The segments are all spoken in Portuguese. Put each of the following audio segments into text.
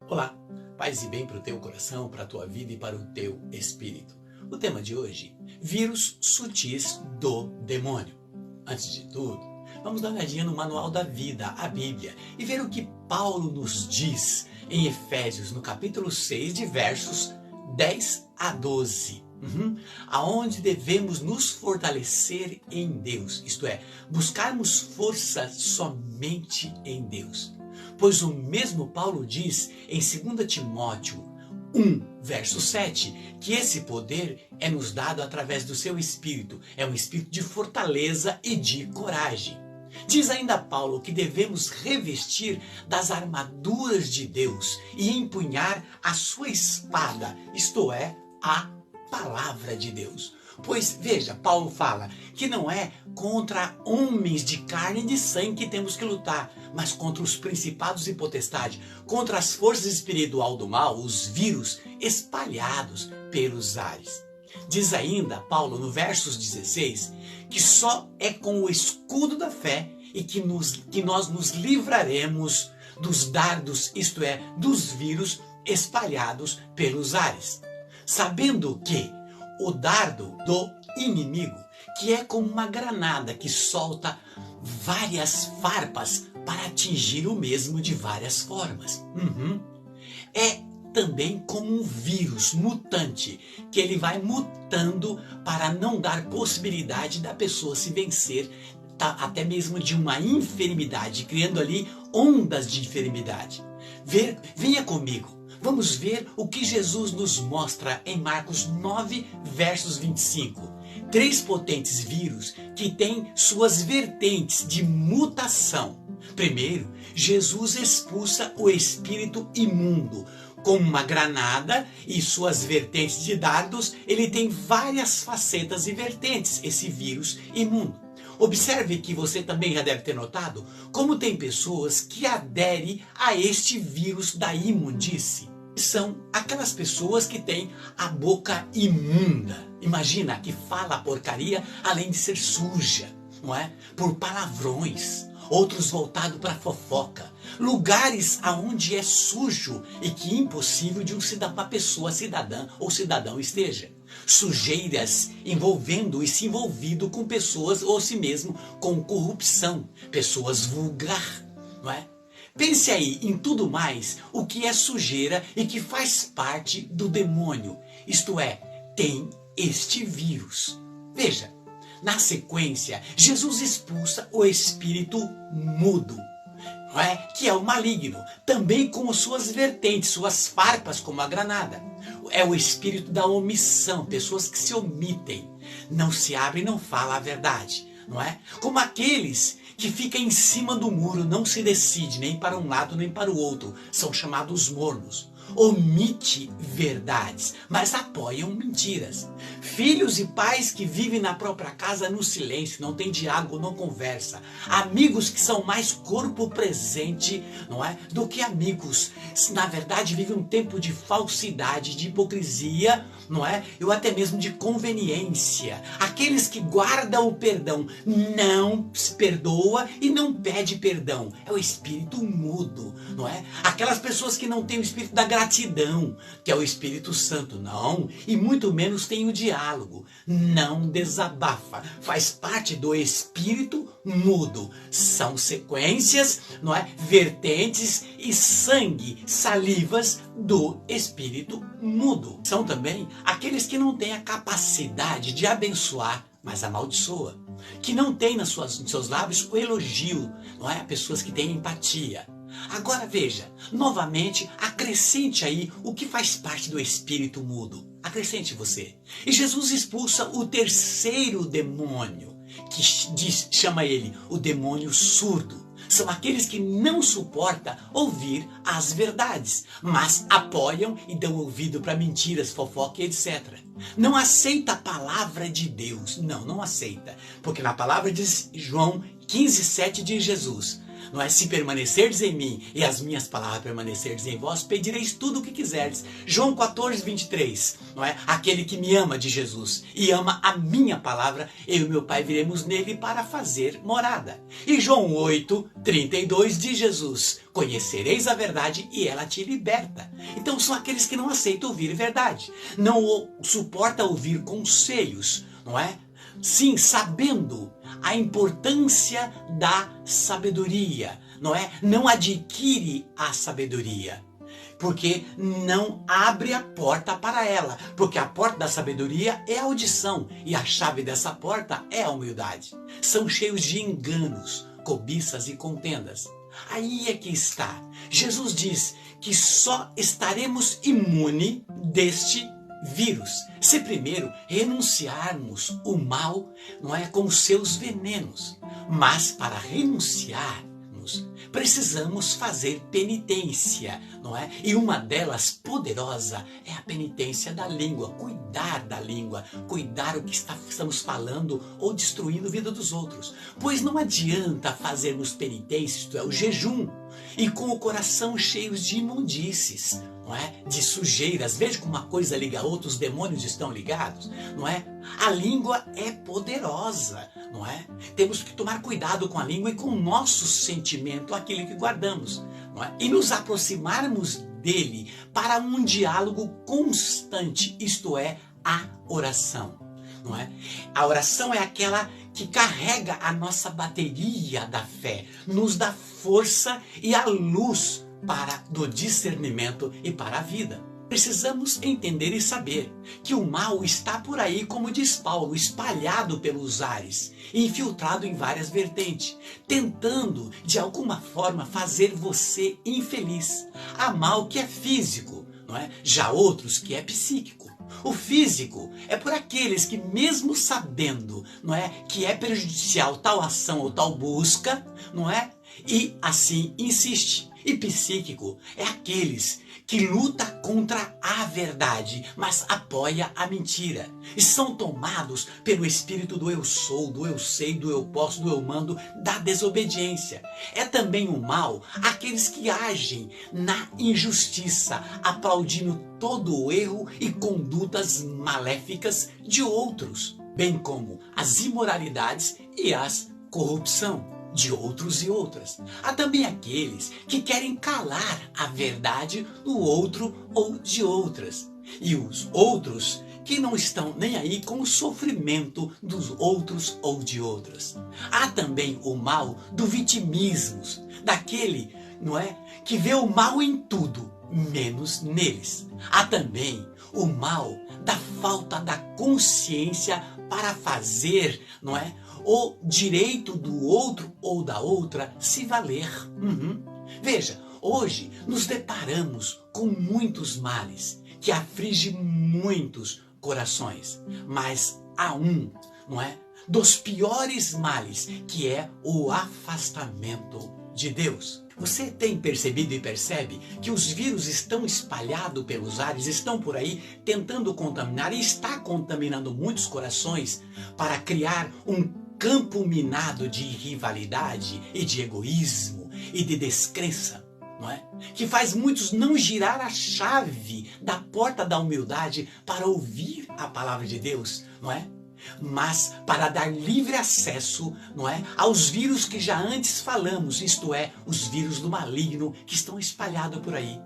Olá, paz e bem para o teu coração, para a tua vida e para o teu espírito. O tema de hoje, vírus sutis do demônio. Antes de tudo, vamos dar uma olhadinha no Manual da Vida, a Bíblia, e ver o que Paulo nos diz em Efésios, no capítulo 6, de versos 10 a 12. Aonde devemos nos fortalecer em Deus, isto é, buscarmos força somente em Deus. Pois o mesmo Paulo diz em 2 Timóteo 1, verso 7, que esse poder é nos dado através do seu Espírito. É um espírito de fortaleza e de coragem. Diz ainda Paulo que devemos revestir das armaduras de Deus e empunhar a sua espada, isto é, a palavra de Deus. Pois veja, Paulo fala que não é contra homens de carne e de sangue que temos que lutar, mas contra os principados e potestades, contra as forças espirituais do mal, os vírus espalhados pelos ares. Diz ainda Paulo no versos 16 que só é com o escudo da fé e que nós nos livraremos dos dardos, isto é, dos vírus espalhados pelos ares. Sabendo que o dardo do inimigo, que é como uma granada que solta várias farpas para atingir o mesmo de várias formas. É também como um vírus mutante, que ele vai mutando para não dar possibilidade da pessoa se vencer, até mesmo de uma enfermidade, criando ali ondas de enfermidade. Venha comigo. Vamos ver o que Jesus nos mostra em Marcos 9, versos 25. 3 potentes vírus que têm suas vertentes de mutação. Primeiro, Jesus expulsa o espírito imundo. Com uma granada e suas vertentes de dardos, ele tem várias facetas e vertentes, esse vírus imundo. Observe que você também já deve ter notado como tem pessoas que aderem a este vírus da imundície. São aquelas pessoas que têm a boca imunda. Imagina, que fala porcaria além de ser suja, não é? Por palavrões. Outros voltados para fofoca. Lugares aonde é sujo e que é impossível de uma pessoa, cidadã ou cidadão esteja. Sujeiras envolvendo e se envolvido com pessoas ou si mesmo com corrupção. Pessoas vulgar, não é? Pense aí em tudo mais o que é sujeira e que faz parte do demônio. Isto é, tem este vírus. Veja, na sequência, Jesus expulsa o espírito mudo, não é? Que é o maligno, também com suas vertentes, suas farpas como a granada. É o espírito da omissão, pessoas que se omitem, não se abrem, não falam a verdade, não é? Como aqueles que ficam em cima do muro, não se decide nem para um lado nem para o outro, são chamados mornos. Omite verdades, mas apoiam mentiras. Filhos e pais que vivem na própria casa no silêncio, não tem diálogo, não conversa. Amigos que são mais corpo presente, não é, do que amigos. Na verdade, vivem um tempo de falsidade, de hipocrisia, não é? Ou até mesmo de conveniência. Aqueles que guardam o perdão, não se perdoa e não pede perdão. É o espírito mudo, não é? Aquelas pessoas que não têm o espírito da gratidão, que é o Espírito Santo, não, e muito menos tem o diálogo, não desabafa, faz parte do espírito mudo. São sequências, não é? Vertentes e sangue, salivas do espírito mudo. São também aqueles que não têm a capacidade de abençoar, mas amaldiçoa, que não tem nos seus lábios o elogio, não é? Pessoas que têm empatia. Agora veja, novamente, acrescente aí o que faz parte do espírito mudo. Acrescente você. E Jesus expulsa o terceiro demônio, que chama ele o demônio surdo. São aqueles que não suportam ouvir as verdades, mas apoiam e dão ouvido para mentiras, fofoca, etc. Não aceita a palavra de Deus. Não aceita. Porque na palavra de João 15:7 diz Jesus: não é? Se permanecerdes em mim e as minhas palavras permanecerdes em vós, pedireis tudo o que quiserdes. João 14, 23, não é? Aquele que me ama, de Jesus, e ama a minha palavra, eu e meu Pai viremos nele para fazer morada. E João 8, 32, de Jesus, conhecereis a verdade e ela te liberta. Então são aqueles que não aceitam ouvir verdade, não suporta ouvir conselhos, não é? Sim, sabendo a importância da sabedoria, não é? Não adquire a sabedoria, porque não abre a porta para ela, porque a porta da sabedoria é a audição e a chave dessa porta é a humildade. São cheios de enganos, cobiças e contendas. Aí é que está. Jesus diz que só estaremos imune deste vírus se primeiro renunciarmos o mal, não é, com os seus venenos. Mas para renunciarmos, precisamos fazer penitência, não é? E uma delas poderosa é a penitência da língua, cuidar da língua, cuidar o que estamos falando ou destruindo a vida dos outros. Pois não adianta fazermos penitência, isto é, o jejum, e com o coração cheio de imundícies, não é? De sujeiras. Veja como uma coisa liga a outra, os demônios estão ligados, não é? A língua é poderosa, não é? Temos que tomar cuidado com a língua e com o nosso sentimento, aquilo que guardamos, não é? E nos aproximarmos dele para um diálogo constante, isto é, a oração, não é? A oração é aquela que carrega a nossa bateria da fé, nos dá força e a luz para do discernimento e para a vida. Precisamos entender e saber que o mal está por aí, como diz Paulo, espalhado pelos ares, infiltrado em várias vertentes, tentando de alguma forma fazer você infeliz. Há mal que é físico, não é? Já outros que é psíquico. O físico é por aqueles que, mesmo sabendo, não é, que é prejudicial tal ação ou tal busca, não é? E assim insiste. E psíquico é aqueles que luta contra a verdade, mas apoia a mentira. E são tomados pelo espírito do eu sou, do eu sei, do eu posso, do eu mando, da desobediência. É também o mal aqueles que agem na injustiça, aplaudindo todo o erro e condutas maléficas de outros, bem como as imoralidades e as corrupção de outros e outras. Há também aqueles que querem calar a verdade do outro ou de outras. E os outros que não estão nem aí com o sofrimento dos outros ou de outras. Há também o mal do vitimismo, daquele, não é, que vê o mal em tudo, menos neles. Há também o mal da falta da consciência para fazer, não é, o direito do outro ou da outra se valer. Veja, hoje nos deparamos com muitos males que afligem muitos corações, mas há um, não é, dos piores males, que é o afastamento de Deus. Você tem percebido e percebe que os vírus estão espalhados pelos ares, estão por aí tentando contaminar e está contaminando muitos corações para criar um campo minado de rivalidade e de egoísmo e de descrença, não é? Que faz muitos não girar a chave da porta da humildade para ouvir a palavra de Deus, não é? Mas para dar livre acesso, não é, aos vírus que já antes falamos, isto é, os vírus do maligno que estão espalhados por aí.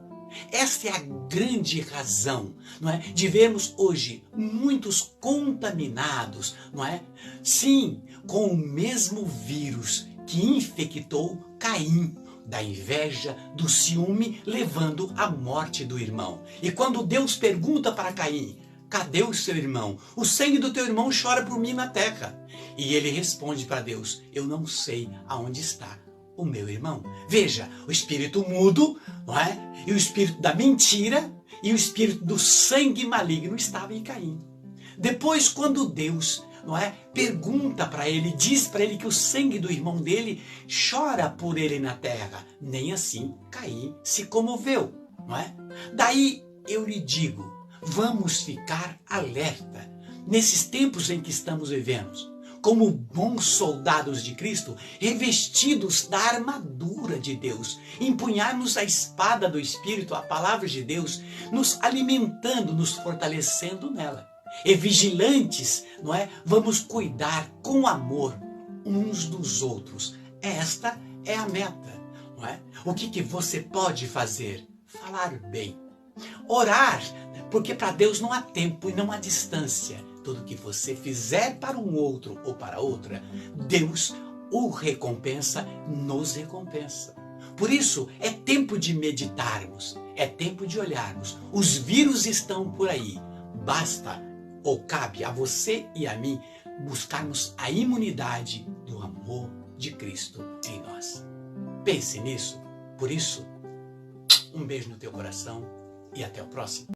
Esta é a grande razão, não é, de vermos hoje muitos contaminados, não é? Sim, com o mesmo vírus que infectou Caim, da inveja, do ciúme, levando à morte do irmão. E quando Deus pergunta para Caim: cadê o seu irmão? O sangue do teu irmão chora por mim na terra. E ele responde para Deus: eu não sei aonde está o meu irmão. Veja, o espírito mudo, não é? E o espírito da mentira e o espírito do sangue maligno estava em Caim. Depois, quando Deus, não é, pergunta para ele, diz para ele que o sangue do irmão dele chora por ele na terra, nem assim Caim se comoveu, não é? Daí eu lhe digo, vamos ficar alerta nesses tempos em que estamos vivendo. como bons soldados de Cristo, revestidos da armadura de Deus, empunharmos a espada do Espírito, a palavra de Deus, nos alimentando, nos fortalecendo nela. E vigilantes, não é? Vamos cuidar com amor uns dos outros. Esta é a meta, não é? O que você pode fazer? Falar bem. Orar, porque para Deus não há tempo e não há distância. Tudo que você fizer para um outro ou para outra, Deus o recompensa, nos recompensa. Por isso, é tempo de meditarmos, é tempo de olharmos. Os vírus estão por aí. Basta, ou cabe a você e a mim, buscarmos a imunidade do amor de Cristo em nós. Pense nisso. Por isso, um beijo no teu coração e até o próximo.